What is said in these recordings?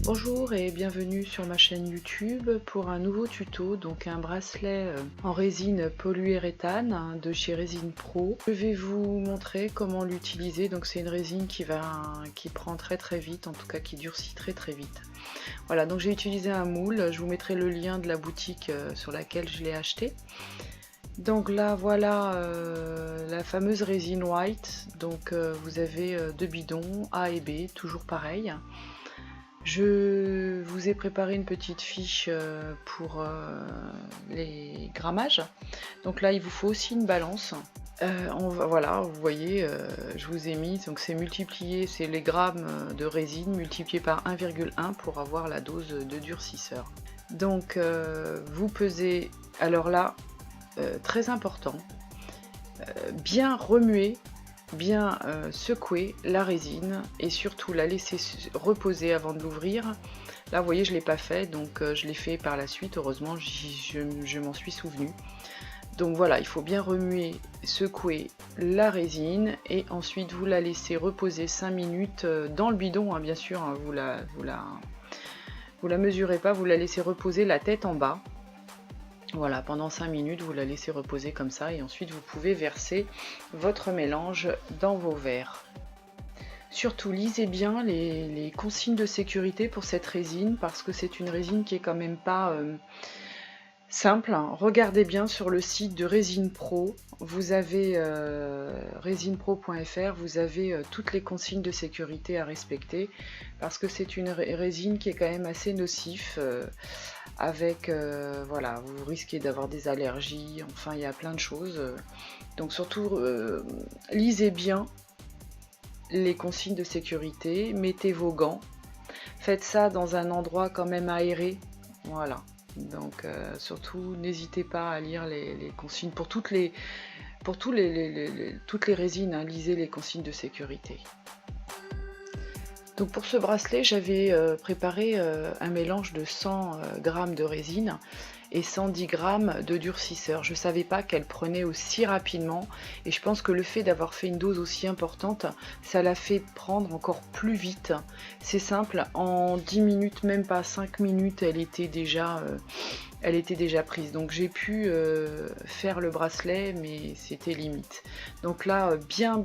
Bonjour et bienvenue sur ma chaîne YouTube pour un nouveau tuto, donc un bracelet en résine polyuréthane de chez Résine Pro. Je vais vous montrer comment l'utiliser. Donc c'est une résine qui prend très vite, en tout cas qui durcit très vite. Voilà, donc j'ai utilisé un moule, je vous mettrai le lien de la boutique sur laquelle je l'ai acheté. Donc là voilà la fameuse résine white. Donc vous avez deux bidons A et B, toujours pareil. Je vous ai préparé une petite fiche pour les grammages. Donc là, il vous faut aussi une balance. Voilà, vous voyez, je vous ai mis, donc c'est multiplié, c'est les grammes de résine multiplié par 1,1 pour avoir la dose de durcisseur. Donc vous pesez, alors là, très important, bien remuer, bien secouer la résine et surtout la laisser reposer avant de l'ouvrir. Là vous voyez je l'ai pas fait, donc je l'ai fait par la suite, heureusement je m'en suis souvenu. Donc voilà, il faut bien remuer, secouer la résine et ensuite vous la laissez reposer 5 minutes dans le bidon, hein, bien sûr, hein, vous la mesurez pas, vous la laissez reposer la tête en bas. Voilà, pendant 5 minutes, vous la laissez reposer comme ça et ensuite vous pouvez verser votre mélange dans vos verres. Surtout, lisez bien les consignes de sécurité pour cette résine parce que c'est une résine qui est quand même pas simple. Regardez bien sur le site de Résine Pro, vous avez resinepro.fr, vous avez toutes les consignes de sécurité à respecter parce que c'est une résine qui est quand même assez nocif. Avec voilà, vous risquez d'avoir des allergies, enfin il y a plein de choses, donc surtout lisez bien les consignes de sécurité, mettez vos gants, faites ça dans un endroit quand même aéré, voilà, donc surtout n'hésitez pas à lire les consignes pour toutes les résines, hein, lisez les consignes de sécurité. Donc pour ce bracelet, j'avais préparé un mélange de 100 g de résine et 110 g de durcisseur. Je ne savais pas qu'elle prenait aussi rapidement et je pense que le fait d'avoir fait une dose aussi importante, ça l'a fait prendre encore plus vite. C'est simple, en 10 minutes, même pas 5 minutes, elle était déjà prise. Donc j'ai pu faire le bracelet, mais c'était limite. Donc là, bien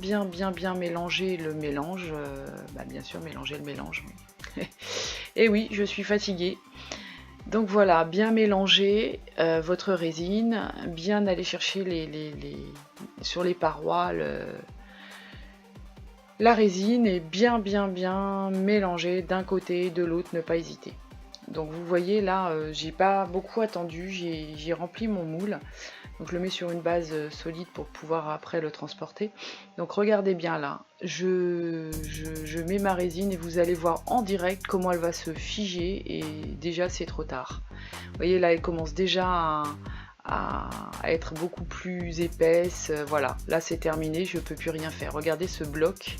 mélanger le mélange. Bien sûr, mélanger le mélange. Et oui, je suis fatiguée. Donc voilà, bien mélanger votre résine, bien aller chercher sur les parois la résine et bien mélanger d'un côté et de l'autre, ne pas hésiter. Donc vous voyez là, j'ai pas beaucoup attendu, j'ai rempli mon moule. Donc je le mets sur une base solide pour pouvoir après le transporter. Donc regardez bien là, je mets ma résine et vous allez voir en direct comment elle va se figer et déjà c'est trop tard. Vous voyez là, elle commence déjà à être beaucoup plus épaisse. Voilà, là c'est terminé, je peux plus rien faire. Regardez ce bloc,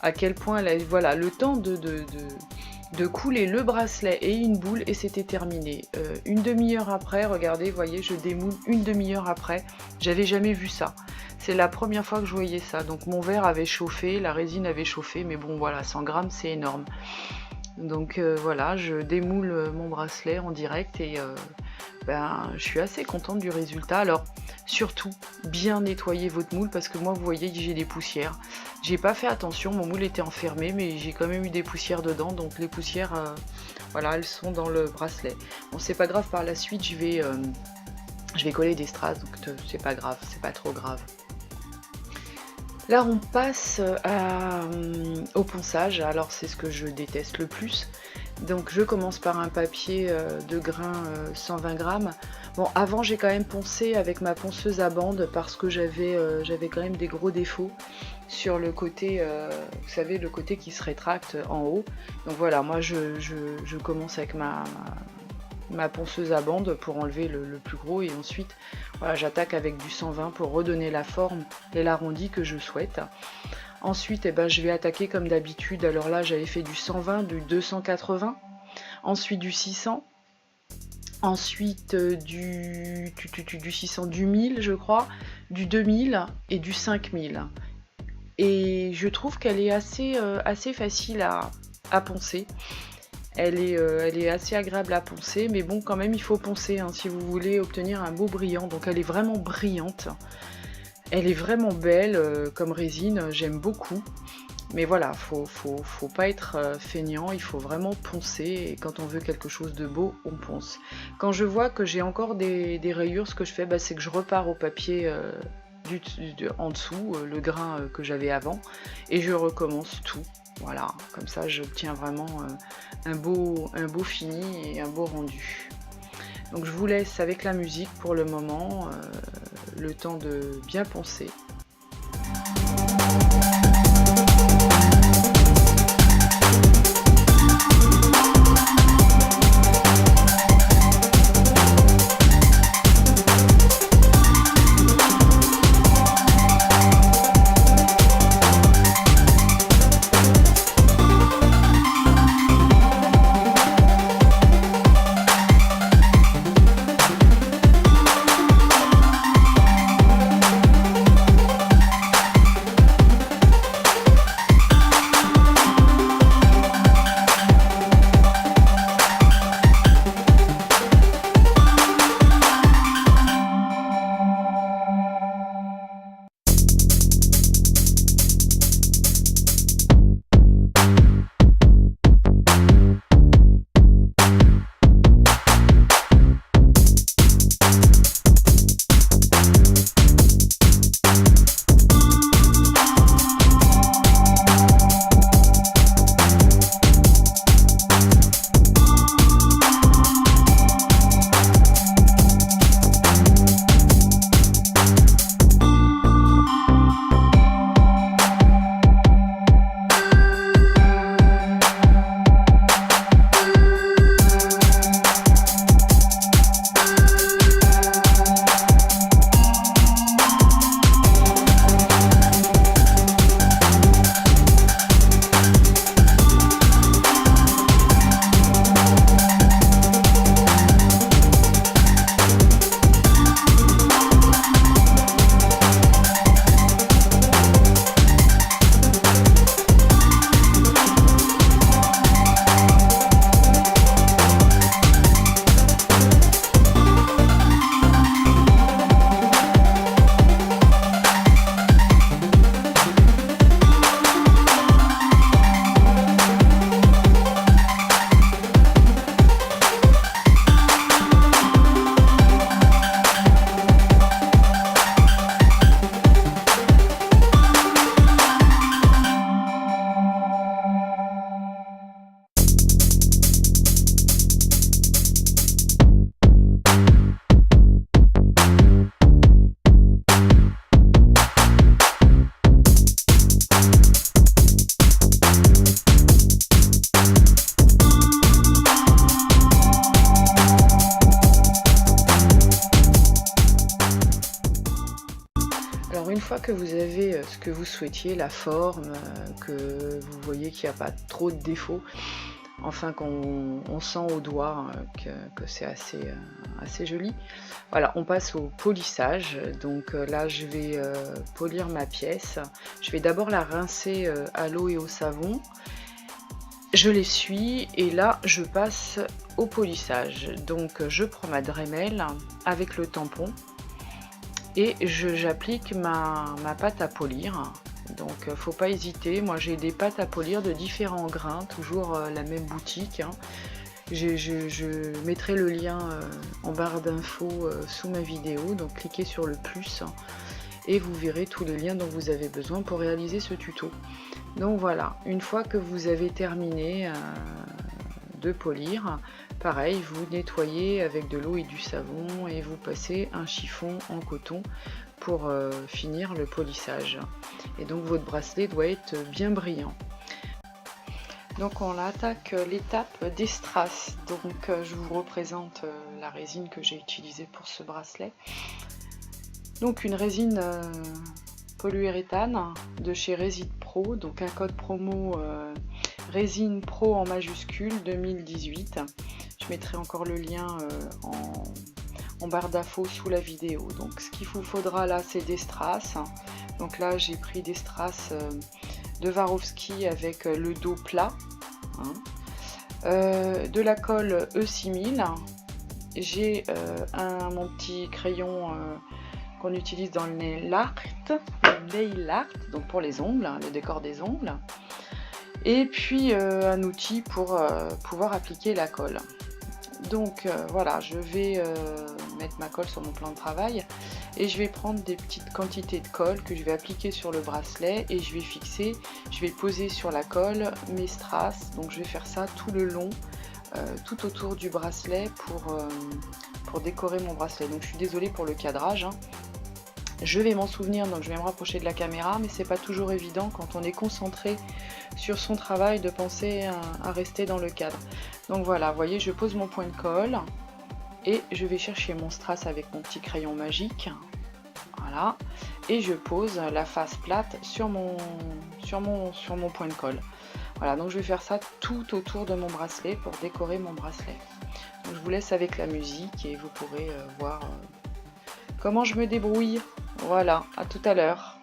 à quel point elle a, voilà, le temps de couler le bracelet et une boule et c'était terminé. Une demi-heure après, regardez, voyez, je démoule une demi-heure après. J'avais jamais vu ça. C'est la première fois que je voyais ça. Donc mon verre avait chauffé, la résine avait chauffé, mais bon voilà, 100 grammes c'est énorme. Donc voilà, je démoule mon bracelet en direct et je suis assez contente du résultat. Alors surtout, bien nettoyer votre moule parce que moi vous voyez j'ai des poussières. J'ai pas fait attention, mon moule était enfermé mais j'ai quand même eu des poussières dedans, donc les poussières, voilà, elles sont dans le bracelet. Bon c'est pas grave, par la suite je vais coller des strass, donc c'est pas grave, c'est pas trop grave. Là on passe au ponçage, alors c'est ce que je déteste le plus. Donc je commence par un papier de grain 120 grammes. Bon, avant j'ai quand même poncé avec ma ponceuse à bande parce que j'avais quand même des gros défauts sur le côté, vous savez, le côté qui se rétracte en haut. Donc voilà, moi je commence avec ma ponceuse à bande pour enlever le plus gros et ensuite voilà, j'attaque avec du 120 pour redonner la forme et l'arrondi que je souhaite. Ensuite je vais attaquer comme d'habitude, alors là j'avais fait du 120, du 280, ensuite du 600, ensuite du 600, du 1000 je crois, du 2000 et du 5000. Et je trouve qu'elle est assez facile à poncer. Elle est assez agréable à poncer, mais bon, quand même, il faut poncer hein, si vous voulez obtenir un beau brillant. Donc elle est vraiment brillante. Elle est vraiment belle comme résine, j'aime beaucoup. Mais voilà, faut pas être feignant, il faut vraiment poncer. Et quand on veut quelque chose de beau, on ponce. Quand je vois que j'ai encore des rayures, ce que je fais, bah, c'est que je repars au papier en dessous, le grain que j'avais avant, et je recommence tout. Voilà, comme ça j'obtiens vraiment un beau fini et un beau rendu. Donc je vous laisse avec la musique pour le moment, le temps de bien poncer. Alors une fois que vous avez ce que vous souhaitiez, la forme, que vous voyez qu'il n'y a pas trop de défauts, enfin qu'on sent au doigt que c'est assez joli. Voilà, on passe au polissage. Donc là je vais polir ma pièce. Je vais d'abord la rincer à l'eau et au savon. Je l'essuie et là je passe au polissage. Donc je prends ma Dremel avec le tampon et j'applique ma pâte à polir. Donc faut pas hésiter, moi j'ai des pâtes à polir de différents grains, toujours la même boutique. Hein. Je mettrai le lien en barre d'infos sous ma vidéo, donc cliquez sur le plus et vous verrez tous les liens dont vous avez besoin pour réaliser ce tuto. Donc voilà, une fois que vous avez terminé de polir, pareil, vous nettoyez avec de l'eau et du savon et vous passez un chiffon en coton pour finir le polissage. Et donc votre bracelet doit être bien brillant. Donc on attaque l'étape des strass. Donc je vous représente la résine que j'ai utilisée pour ce bracelet. Donc une résine polyuréthane de chez Resin Pro, donc un code promo Resin Pro en majuscule 2018. Je mettrai encore le lien en barre d'infos sous la vidéo. Donc ce qu'il vous faudra là, c'est des strass. Donc là j'ai pris des strass de Swarovski avec le dos plat. Hein. de la colle E6000. J'ai mon petit crayon qu'on utilise dans le nail art, donc pour les ongles, le décor des ongles. Et puis un outil pour pouvoir appliquer la colle. Donc voilà, je vais mettre ma colle sur mon plan de travail et je vais prendre des petites quantités de colle que je vais appliquer sur le bracelet et je vais poser sur la colle mes strass. Donc je vais faire ça tout le long, tout autour du bracelet pour décorer mon bracelet. Donc je suis désolée pour le cadrage, hein. Je vais m'en souvenir, donc je vais me rapprocher de la caméra, mais c'est pas toujours évident quand on est concentré sur son travail de penser à rester dans le cadre. Donc voilà, vous voyez, je pose mon point de colle et je vais chercher mon strass avec mon petit crayon magique. Voilà, et je pose la face plate sur mon point de colle. Voilà, donc je vais faire ça tout autour de mon bracelet pour décorer mon bracelet. Donc je vous laisse avec la musique et vous pourrez voir comment je me débrouille. Voilà, à tout à l'heure.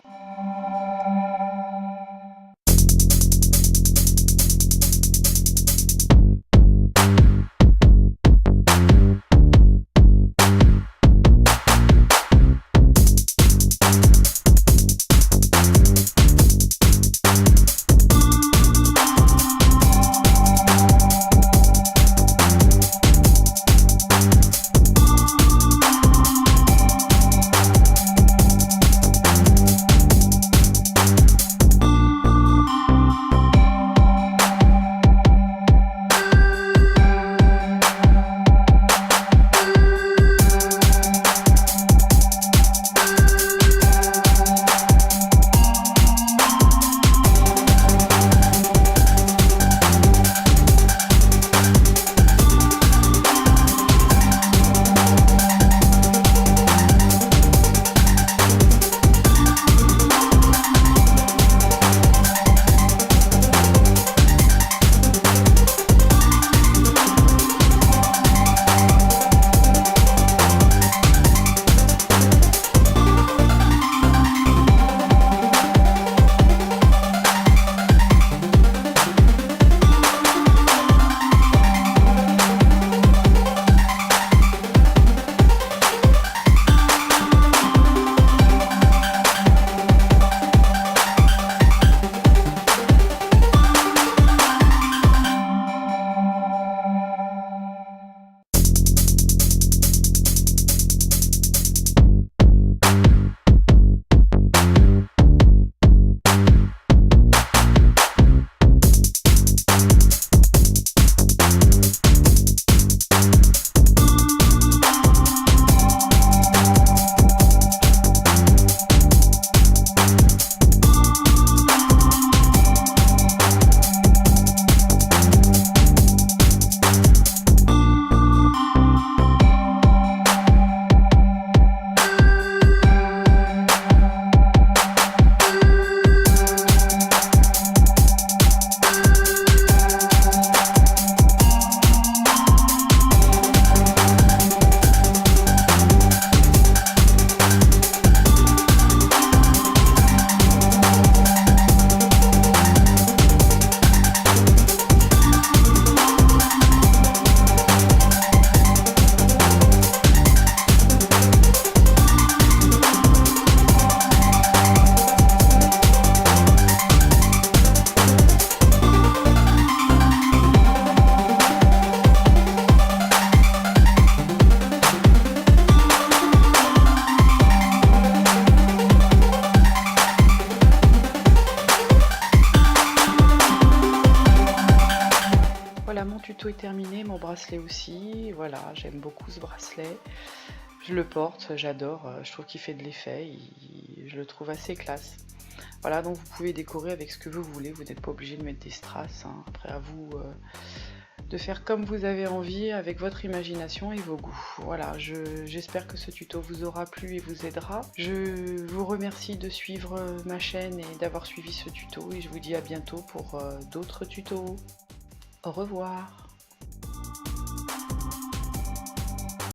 Voilà, mon tuto est terminé, mon bracelet aussi. Voilà, j'aime beaucoup ce bracelet. Je le porte, j'adore, je trouve qu'il fait de l'effet, je le trouve assez classe. Voilà, donc vous pouvez décorer avec ce que vous voulez, vous n'êtes pas obligé de mettre des strass, hein. Après à vous de faire comme vous avez envie avec votre imagination et vos goûts. Voilà, j'espère que ce tuto vous aura plu et vous aidera. Je vous remercie de suivre ma chaîne et d'avoir suivi ce tuto et je vous dis à bientôt pour d'autres tutos. Au revoir.